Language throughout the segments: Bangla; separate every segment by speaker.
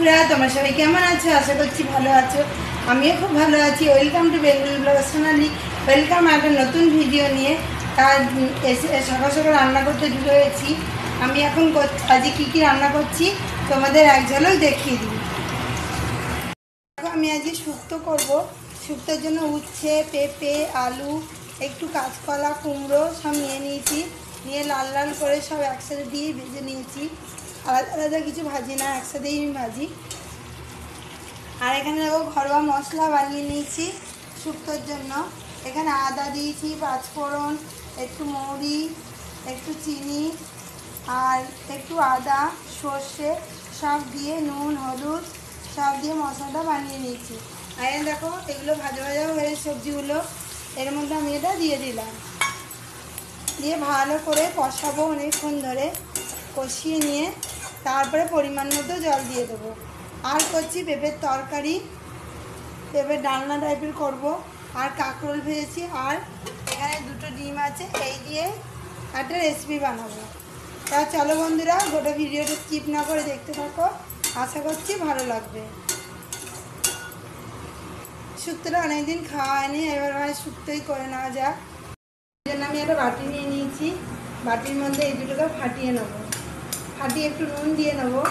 Speaker 1: বন্ধুরা, তোমরা সবাই কেমন আছো? আশা করছি ভালো আছো। আমিও খুব ভালো আছি। Welcome to Bengal blogger Sonali. Welcome একটা নতুন ভিডিও নিয়ে। তার এসে সকাল সকাল রান্না করতে ঢুকে হয়েছি। আমি এখন আজকে কী কী রান্না করছি তোমাদের এক ঝলক দেখিয়ে দিই। আমি আজকে শুক্তো করব। শুক্তোর জন্য উচ্ছে, পেঁপে, আলু, একটু কাঁচকলা, কুমড়ো সব নিয়ে নিয়েছি। নিয়ে লাল লাল করে সব একসাথে দিয়ে ভেজে নিয়েছি। আলাদা আলাদা কিছু ভাজি না, একসাথেই আমি ভাজি। আর এখানে দেখো ঘরোয়া মশলা বানিয়ে নিয়েছি শুক্তোর জন্য। এখানে আদা দিয়েছি, পাঁচফোড়ন, একটু মৌরি, একটু চিনি আর একটু আদা, সর্ষে সব দিয়ে নুন, হলুদ সব দিয়ে মশলাটা বানিয়ে নিয়েছি। আর দেখো এগুলো ভাজা ভাজা হয়ে সবজিগুলো এর মধ্যে আমি এটা দিয়ে দিলাম। দিয়ে ভালো করে কষাবো অনেকক্ষণ ধরে। কষিয়ে নিয়ে তারপরে পরিমাণ মতো জল দিয়ে দেবো। আর করছি পেঁপের তরকারি, পেঁপের ডালনা টাইপের করব। আর কাঁকরোল ভেজেছি, আর এখানে দুটো ডিম আছে, এই দিয়ে একটা রেসিপি বানাবো। তা চলো বন্ধুরা, গোটা ভিডিওটা স্কিপ না করে দেখতে থাকো। আশা করছি ভালো লাগবে। শুক্তোটা অনেকদিন খাওয়া হয়নি, এবার ভাই শুক্তোই করে নেওয়া যাক। এই জন্য আমি একটা বাটি নিয়ে নিয়েছি। বাটির মধ্যে এই দুটোকে ফাটিয়ে নেবো। ফাটিয়ে একটু নুন দিয়ে নেবো।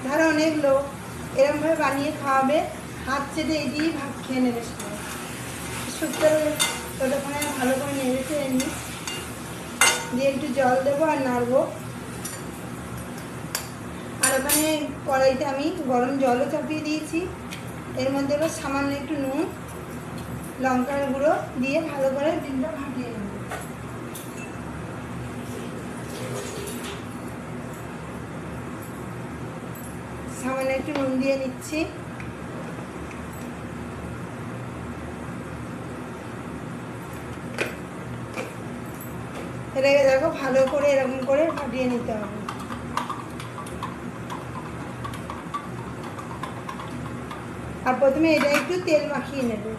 Speaker 1: ধরো অনেক লোক এরকমভাবে বানিয়ে খাওয়াবে, হাত চেটে এই দিয়েই ভাত খেয়ে নেবে সবাই। শুক্তোর ওটাখানে ভালো করে নেড়ে চেড়ে নিই। দিয়ে একটু জল দেবো আর নাড়বো। আর ওখানে কড়াইতে আমি গরম জলও চাপিয়ে দিয়েছি। এর মধ্যে এবার সামান্য একটু নুন, লঙ্কার গুঁড়ো দিয়ে ভালো করে ডিমটা ফাটিয়ে নেব। সামান্য একটু নুন দিয়ে নিচ্ছি। এটাকে দেখো ভালো করে এরকম করে ফাটিয়ে নিতে হবে। আর প্রথমে এটা একটু তেল মাখিয়ে নেবে।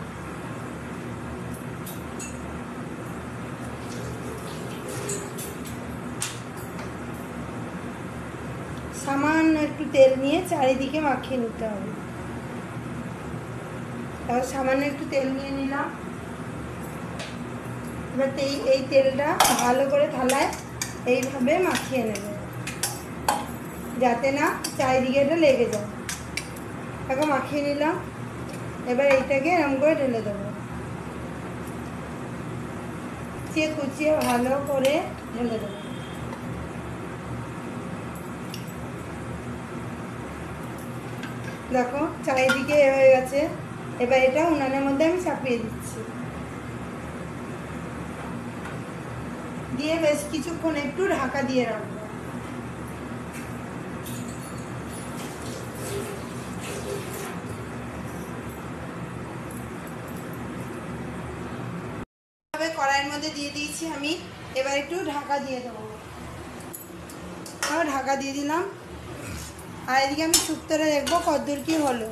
Speaker 1: সামান্য একটু তেল নিয়ে চারিদিকে মাখিয়ে নিতে হবে। তারপর সামান্য একটু তেল নিয়ে নিলাম। এবার এই তেলটা ভালো করে থালায় এইভাবে মাখিয়ে নেবে, যাতে না চারিদিকে এটা লেগে যায়। তাকে মাখিয়ে নিলাম। এবার এইটাকে এরকম করে ঢেলে দেবো। কুচিয়ে ভালো করে ঢেলে দেবো। দেখো চারিদিকে হয়ে গেছে। এবার এটা উনানের মধ্যে আমি চাপিয়ে দিচ্ছি। দিয়ে বেশ কিছুক্ষণ একটু ঢাকা দিয়ে রাখবো। কড়াইয়ের মধ্যে দিয়ে দিয়েছি আমি। এবার একটু ঢাকা দিয়ে দেবো। ঢাকা দিয়ে দিলাম। আর এদিকে আমি শুক্তোটা দেখবো কতদূর কি হলো।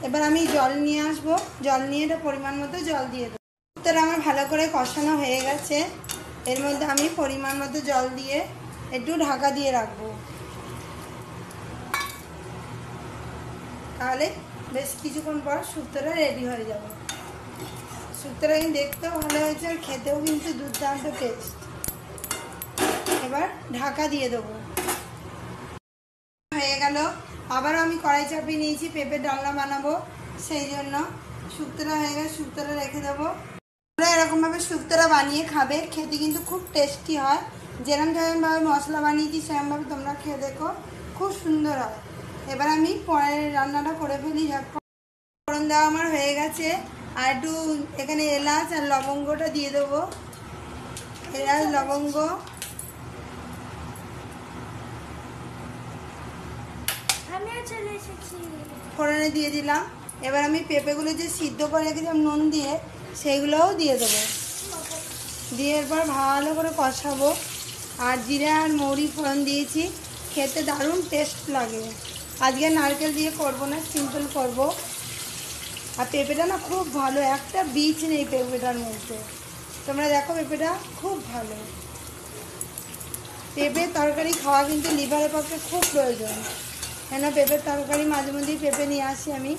Speaker 1: এবার আমি জল নিয়ে আসবো। জল নিয়ে এটা পরিমাণ মতো জল দিয়ে দেবো। শুক্তোটা আমার ভালো করে কষানো হয়ে গেছে। এর মধ্যে আমি পরিমাণ মতো জল দিয়ে একটু ঢাকা দিয়ে রাখবো। তাহলে বেশ কিছুক্ষণ পর শুক্তোটা রেডি হয়ে যাবে। শুক্তোটা কিন্তু দেখতেও ভালো হয়েছে, আর খেতেও কিন্তু দুর্দান্ত টেস্ট। এবার ঢাকা দিয়ে দেবো। হয়ে গেল। আবারও আমি কড়াই চাপিয়ে নিয়েছি, পেঁপের ডালনা বানাবো, সেই জন্য। শুক্তোটা হয়ে গেলে শুক্তোটা রেখে দেবো। এরকমভাবে শুক্তোটা বানিয়ে খাবে, খেতে কিন্তু খুব টেস্টি হয়। যেরকমভাবে মশলা বানিয়েছি সেরকমভাবে তোমরা খেয়ে দেখো, খুব সুন্দর হয়। এবার আমি পরের রান্নাটা করে ফেলি। ফোড়ন দেওয়া আমার হয়ে গেছে। আর একটু এখানে এলাচ আর লবঙ্গটা দিয়ে দেবো। এলাচ, লবঙ্গ, ফোড়নে দিয়ে দিলাম। এবার আমি পেঁপেগুলো যে সিদ্ধ করে রেখেছিলাম নুন দিয়ে, সেইগুলোও দিয়ে দেবো। দিয়ে এরপর ভালো করে কষাবো। আর জিরে আর মৌরি ফোড়ন দিয়েছি, খেতে দারুণ টেস্ট লাগে। আজকে নারকেল দিয়ে করবো না, সিম্পল করব। আর পেঁপেটা না খুব ভালো, একটা বীজ নেই পেঁপেটার মধ্যে। তোমরা দেখো পেঁপেটা খুব ভালো। পেঁপের তরকারি খাওয়া কিন্তু লিভারের পক্ষে খুব প্রয়োজন। কেন পেঁপের তরকারি মাঝে মধ্যেই পেঁপে নিয়ে আসি আমি।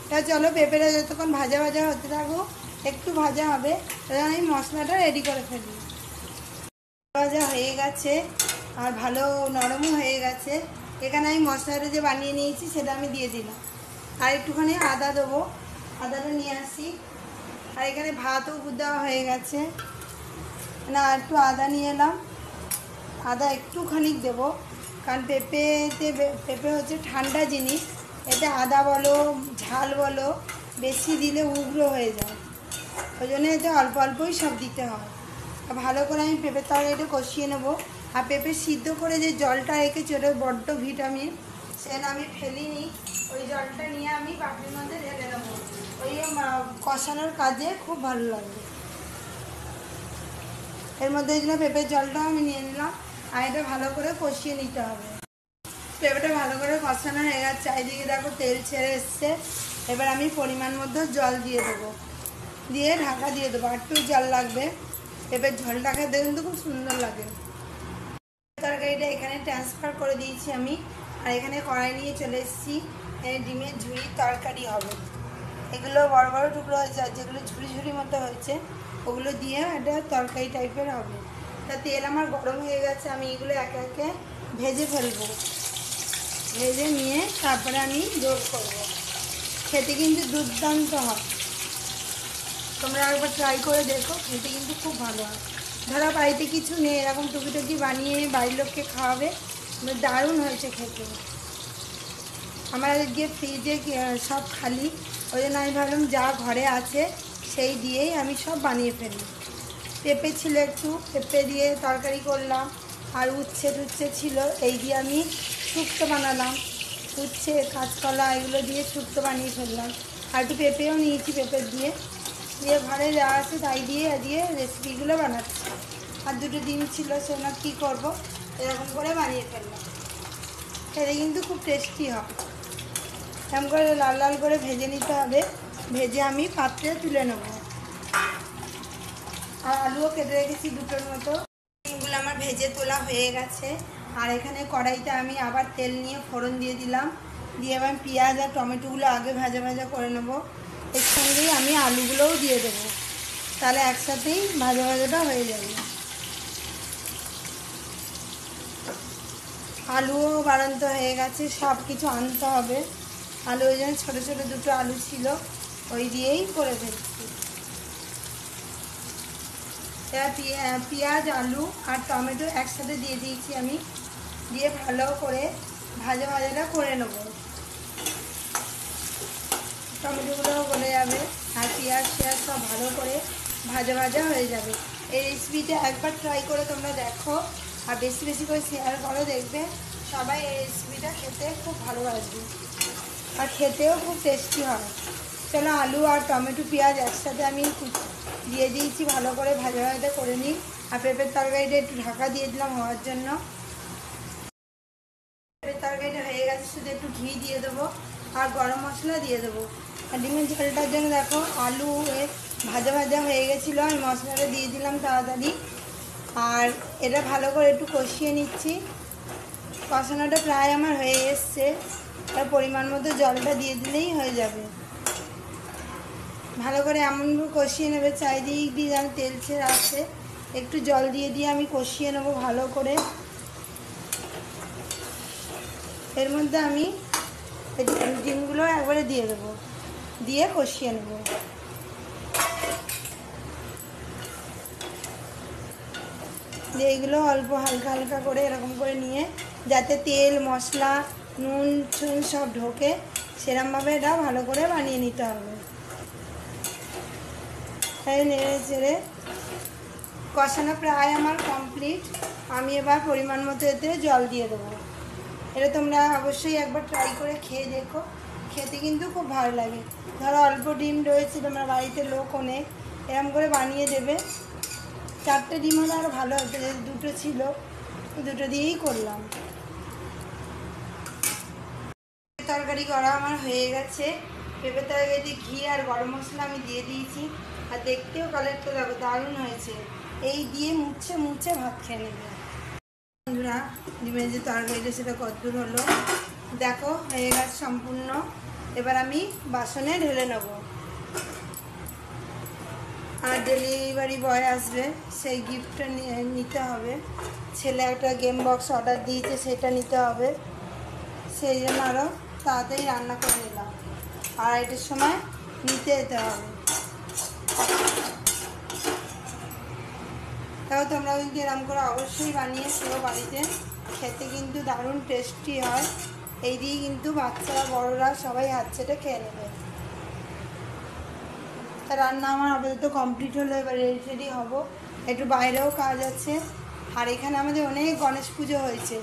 Speaker 1: তা চলো পেঁপেটা যতক্ষণ ভাজা ভাজা হতে থাকবো, একটু ভাজা হবে, তখন আমি মশলাটা রেডি করে ফেলি। ভাজা হয়ে গেছে আর ভালো নরমও হয়ে গেছে। এখানে আমি মশলাটা যে বানিয়ে নিয়েছি সেটা আমি দিয়ে দিলাম। আর একটুখানি আদা দেবো, আদাটা নিয়ে আসি। আর এখানে ভাতও দেওয়া হয়ে গেছে, না একটু আদা নিয়ে এলাম, আদা একটুখানি দেবো, কারণ পেঁপে হচ্ছে ঠান্ডা জিনিস, এতে আদা বলো ঝাল বলো বেশি দিলে উগ্র হয়ে যায়, ওই জন্য এতে অল্প অল্পই সব দিতে হয়। ভালো করে আমি পেঁপের তরকারিটা কষিয়ে নেবো। আর পেঁপে সিদ্ধ করে যে জলটা রেখেছি ওটা বড্ড ভিটামিন, সেটা আমি ফেলিনি, ওই জলটা নিয়ে আমি পাখির মধ্যে ঢেলে দেবো, ওই কষানোর কাজে খুব ভালো লাগবে। এর মধ্যে এই জন্য পেঁপের জলটাও আমি নিয়ে নিলাম। আর এটা ভালো করে কষিয়ে নিতে হবে। পেঁপেটা ভালো করে কষানো হয়ে গেছে, চারিদিকে দেখো তেল ছেড়ে এসছে। এবার আমি পরিমাণ মতো জল দিয়ে দেবো, দিয়ে ঢাকা দিয়ে দেবো, আর একটু জল লাগবে। পেঁপের ঝোলটা খেতে কিন্তু খুব সুন্দর লাগে। তরকারিটা এখানে ট্রান্সফার করে দিয়েছি আমি। আর এখানে কড়াই নিয়ে চলে এসেছি, ডিমের ঝুড়ির তরকারি হবে। এগুলো বড় বড় টুকরো হয়েছে, আর যেগুলো ঝুড়ি ঝুড়ি মতো হয়েছে ওগুলো দিয়ে একটা তরকারি টাইপের হবে। তা তেল আমার গরম হয়ে গেছে, আমি এগুলো একে একে ভেজে ফেলবো। ভেজে নিয়ে তারপরে আমি যোগ করব। খেতে কিন্তু দুর্দান্ত হয়, তোমরা একবার ট্রাই করে দেখো, খেতে কিন্তু খুব ভালো হয়। ধরো বাড়িতে কিছু নেই, এরকম টুকি বানিয়ে বাড়ির লোককে খাওয়াবে, দারুণ হয়েছে খেতে। আমার গিয়ে ফ্রিজে সব খালি, ওই জন্য আমি ভাবলাম যা ঘরে আছে সেই দিয়েই আমি সব বানিয়ে ফেলি। পেঁপে ছিল একটু, পেঁপে দিয়ে তরকারি করলাম। আর উচ্ছে টুচ্ছে ছিল, এই দিয়ে আমি শুক্তো বানালাম। উচ্ছে কাঁচকলা এগুলো দিয়ে শুক্তো বানিয়ে ফেললাম। আর একটু পেঁপেও নিয়েছি, পেঁপে দিয়ে ঘরে যা আছে তাই দিয়ে রেসিপিগুলো বানাচ্ছি। আর দুটো ডিম ছিল, সেগুলো কী করবো, এরকম করে বানিয়ে ফেললাম। খেতে কিন্তু খুব টেস্টি হয়। এরকম করে লাল লাল করে ভেজে নিতে হবে, ভেজে আমি পাত্রে তুলে নেব। আর আলুও কেটে রেখেছি দুটোর মতো। ডিমগুলো আমার ভেজে তোলা হয়ে গেছে। আর এখানে কড়াইতে আমি আবার তেল নিয়ে ফোড়ন দিয়ে দিলাম, দিয়ে এবার পেঁয়াজ আর টমেটোগুলো আগে ভাজা ভাজা করে নেব। এর সঙ্গেই আমি আলুগুলোও দিয়ে দেবো, তাহলে একসাথেই ভাজা ভাজাটা হয়ে যাবে। আলুও বাড়ন্ত হয়ে গেছে, সব কিছু আনতে হবে। আলু ওই জন্য ছোটো ছোটো দুটো আলু ছিল, ওই দিয়েই করে ফেলছি। এবার পেঁয়াজ আলু আর টমেটো একসাথে দিয়ে দিয়েছি আমি, দিয়ে ভালো করে ভাজাটা করে নেব। টমেটোগুলোও গলে যাবে আর পেঁয়াজ সব ভালো করে ভাজা হয়ে যাবে। এই রেসিপিটা একবার ট্রাই করে তোমরা দেখো, আর বেশি বেশি করে শেয়ার করো, দেখবে সবাই এই রেসিপিটা খেতে খুব ভালোবাসবে আর খেতেও খুব টেস্টি হয়। চলো আলু আর টমেটো পেঁয়াজ একসাথে আমি দিয়ে দিয়েছি, ভালো করে ভাজা করে নিই। আর পেঁপের তরকারিটা একটু ঢাকা দিয়ে দিলাম হওয়ার জন্য। পেঁপের তরকারিটা হয়ে গেছে, শুধু একটু ঘি দিয়ে দেবো আর গরম মশলা দিয়ে দেবো। আর ডিমের ঝোলটার জন্য দেখো আলু ভাজা হয়ে গেছিলো, আমি মশলাটা দিয়ে দিলাম তাড়াতাড়ি। আর এটা ভালো করে একটু কষিয়ে নিচ্ছি। কষানোটা প্রায় আমার হয়ে এসছে, তার পরিমাণ মতো জলটা দিয়ে দিলেই হয়ে যাবে। ভালো করে এমনভাবে কষিয়ে নেবে, চারিদিক দিয়ে যেন তেল ছেড়ে আসে, একটু জল দিয়ে আমি কষিয়ে নেব ভালো করে। এর মধ্যে আমি ডিমগুলো একবারে দিয়ে দেবো, দিয়ে কষিয়ে নেব। দিয়ে এগুলো অল্প হালকা হালকা করে এরকম করে নিয়ে, যাতে তেল মশলা নুন চুন সব ঢোকে, সেরকমভাবে এটা ভালো করে বানিয়ে নিতে হবে। তাই নেড়ে চেড়ে কষানো প্রায় আমার কমপ্লিট। আমি এবার পরিমাণ মতো এতে জল দিয়ে দেবো। এটা তোমরা অবশ্যই একবার ট্রাই করে খেয়ে দেখো, খেতে কিন্তু খুব ভালো লাগে। ধরো অল্প ডিম রয়েছে, তোমরা বাড়িতে লোক অনেক, এরকম করে বানিয়ে দেবে। 4টে ডিম হলে আরও ভালো হতো, দুটো ছিল, দুটো দিয়েই করলাম। তরকারি করা আমার হয়ে গেছে। পেঁপে তরকারিতে ঘি আর গরম মশলা আমি দিয়ে দিয়েছি, আর দেখতেও কালারটা দেখো দারুণ হয়েছে। এই দিয়ে মুছে ভাত খেয়ে নেবে। বন্ধুরা ডিমের যে তরকারিটা সেটা কতদূর হলো দেখো, হয়ে গেছে সম্পূর্ণ। এবার আমি বাসনে ঢেলে নেব। আর ডেলিভারি বয় আসবে, সেই গিফটটা নিতে হবে। ছেলে একটা গেম বক্স অর্ডার দিয়েছে, সেটা নিতে হবে। সেই জন্য আরও তাড়াতাড়ি রান্না করে নিলাম। 2:30টার সময় নিতে যেতে হবে। তাও তোমরা কিন্তু এরকম করে অবশ্যই বানিয়ে খেও বাড়িতে, খেতে কিন্তু দারুণ টেস্টি হয়। এই দিয়ে কিন্তু বাচ্চারা বড়রা সবাই হাত চেটে খেয়ে নেবে। তা রান্না আমার আপাতত কমপ্লিট হলো, এবার রেডি হবো। একটু বাইরেও কাজ আছে। আর এখানে আমাদের অনেক গণেশ পুজো হয়েছে,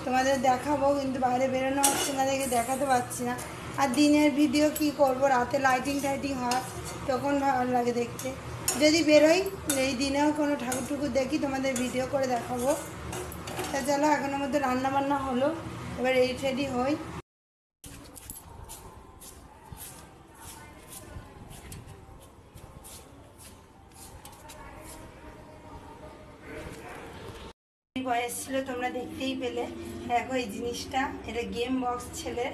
Speaker 1: তোমাদের দেখাবো, কিন্তু বাইরে বেরোনো হচ্ছে না দেখে দেখাতে পারছি না। আর দিনের ভিডিও কি করব, রাতে লাইটিং টাইটিং হয় তখন ভালো লাগে দেখতে। যদি বেরোই এই দিনেও কোনো ঠাকুর টুকুর দেখি তোমাদের ভিডিও করে দেখাবো। তা চলো, এখনের মধ্যে রান্না বান্না হলো, এবার রেডি হই। বয়স ছিল তোমরা দেখতেই পেলে। দেখো এই জিনিসটা, এটা গেম বক্স ছেলের,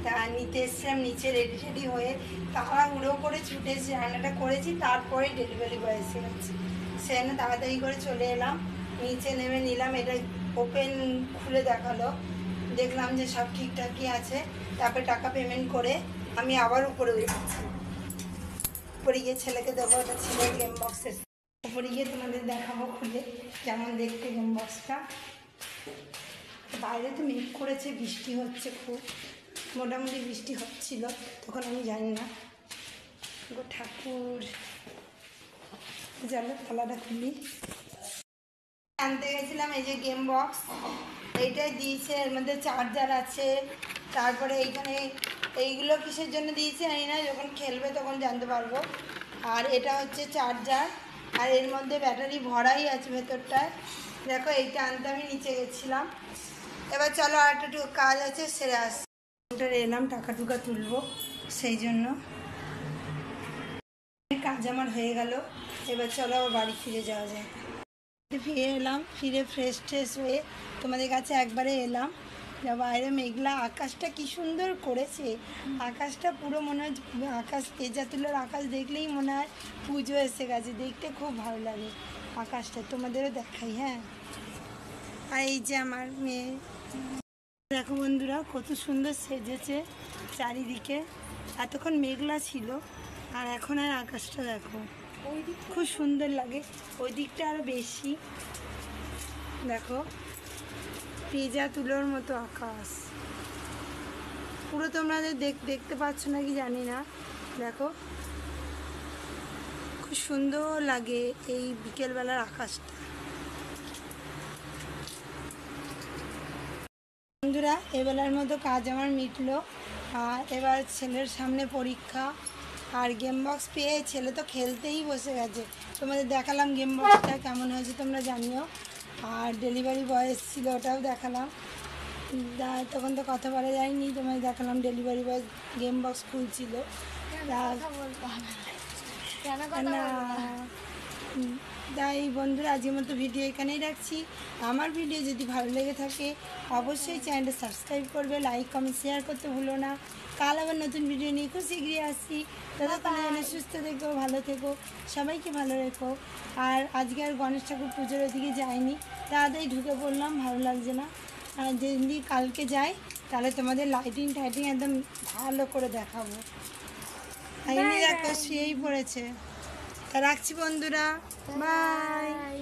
Speaker 1: তা নিতে এসছিলাম নিচে রেডি হয়ে। তাড়াহুড়ো করে ছুটে এসে রান্নাটা করেছি, তারপরে ডেলিভারি বয় এসে গেছে। সেখানে তাড়াতাড়ি করে চলে এলাম, নিচে নেমে নিলাম। এটা ওপেন খুলে দেখালো, দেখলাম যে সব ঠিকঠাকই আছে। তারপরে টাকা পেমেন্ট করে আমি আবার উপরে উঠেছি। উপরে গিয়ে ছেলেকে দেবো, এটা ছেলের গেম বক্সের। উপরে গিয়ে তোমাদের দেখাবো খুলে যেমন দেখতে গেম বক্সটা। বাইরে তো মেঘ করেছে, বৃষ্টি হচ্ছে খুব, মোটামুটি বৃষ্টি হচ্ছিল, তখন আমি জানি না। গো ঠাকুর, চলো থালাটা খুলি। আনতে গেছিলাম এই যে গেম বক্স, এইটাই দিয়েছে। এর মধ্যে চার্জার আছে, তারপরে এইখানে এইগুলো কিসের জন্য দিয়েছে জানি না, যখন খেলবে তখন জানতে পারবো। আর এটা হচ্ছে চার্জার, আর এর মধ্যে ব্যাটারি ভরাই আছে ভেতরটায়। দেখো এইটা আনতে আমি নিচে গেছিলাম। এবার চলো, আর একটু কাজ আছে, সেরে আসছি। এলাম টাকা টুকা তুলবো, সেই জন্য কাজ আমার হয়ে গেল। এবার চলো আবার বাড়ি ফিরে যাওয়া যায়। ফিরে এলাম, ফিরে ফ্রেশ ট্রেশ হয়ে তোমাদের কাছে একবারে এলাম। যা বাইরে মেঘলা, আকাশটা কি সুন্দর করেছে। আকাশটা পুরো মনে হয় আকাশ, তেজা তুলোর আকাশ দেখলেই মনে হয় পুজো এসে গেছে, দেখতে খুব ভালো লাগে আকাশটা। তোমাদেরও দেখাই। হ্যাঁ, আর এই যে আমার মেয়ে, দেখো বন্ধুরা কত সুন্দর সেজেছে চারিদিকে। এতক্ষণ মেঘলা ছিল, আর এখন আর আকাশটা দেখো খুব সুন্দর লাগে। ওই দিকটা আরও বেশি, দেখো পেঁজা তুলোর মতো আকাশ পুরো। তোমরা দেখতে পাচ্ছ নাকি জানি না, দেখো খুব সুন্দর লাগে এই বিকেলবেলার আকাশটা। বন্ধুরা এবেলার মতো কাজ আমার মিটলো। আর এবার ছেলের সামনে পরীক্ষা, আর গেম বক্স পেয়ে ছেলে তো খেলতেই বসে গেছে। তোমাদের দেখালাম গেম বক্সটা কেমন হয়েছে তোমরা জানিও। আর ডেলিভারি বয় এসেছিলো, ওটাও দেখালাম। তখন তো কথা বলা যায়নি, তোমাদের দেখালাম ডেলিভারি বয় গেম বক্স খুলছিল। তাই বন্ধুরা আজকের মতো ভিডিও এখানেই রাখছি। আমার ভিডিও যদি ভালো লেগে থাকে অবশ্যই চ্যানেলটা সাবস্ক্রাইব করবে, লাইক কমেন্ট শেয়ার করতে ভুলো না। কাল আবার নতুন ভিডিও নিয়ে খুব শীঘ্রই আসছি। ততক্ষণে যেন সুস্থ থেকো, ভালো থেকো, সবাইকে ভালো রেখো। আর আজকে আর গণেশ ঠাকুর পুজোর ওদিকে যাইনি, তাড়াতাড়ি ঢুকে পড়লাম, ভালো লাগছে না। আর যদি কালকে যাই তাহলে তোমাদের লাইটিং টাইটিং একদম ভালো করে দেখাবো। এমনি দেখো শুয়েই পড়েছে। তা রাখছি বন্ধুরা, বাই।